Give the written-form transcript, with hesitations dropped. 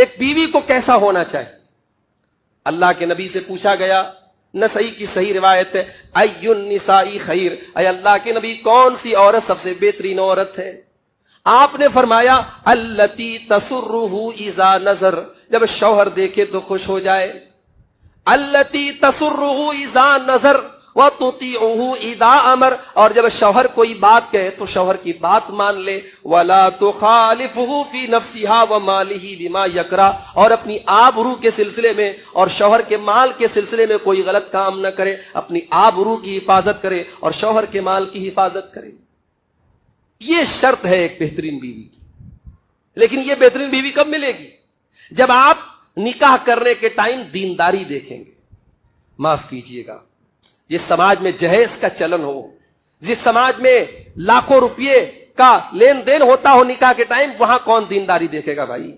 ایک بیوی کو کیسا ہونا چاہیے؟ اللہ کے نبی سے پوچھا گیا، نسائی کی صحیح روایت ہے، ای النساء خیر، اے اللہ کے نبی کون سی عورت سب سے بہترین عورت ہے؟ آپ نے فرمایا التی تسرہ اذا نظر، جب شوہر دیکھے تو خوش ہو جائے، التی تسرہ اذا نظر وتطیعہ اذا امر، اور جب شوہر کوئی بات کہے تو شوہر کی بات مان لے، ولا تخالفہ فی نفسها ومالہ بما یکرہ، اور اپنی آبرو کے سلسلے میں اور شوہر کے مال کے سلسلے میں کوئی غلط کام نہ کرے، اپنی آبرو کی حفاظت کرے اور شوہر کے مال کی حفاظت کرے۔ یہ شرط ہے ایک بہترین بیوی کی۔ لیکن یہ بہترین بیوی کب ملے گی؟ جب آپ نکاح کرنے کے ٹائم دینداری دیکھیں گے۔ معاف کیجئے گا، جس سماج میں جہیز کا چلن ہو، جس سماج میں لاکھوں روپیے کا لین دین ہوتا ہو نکاح کے ٹائم، وہاں کون دینداری دیکھے گا بھائی؟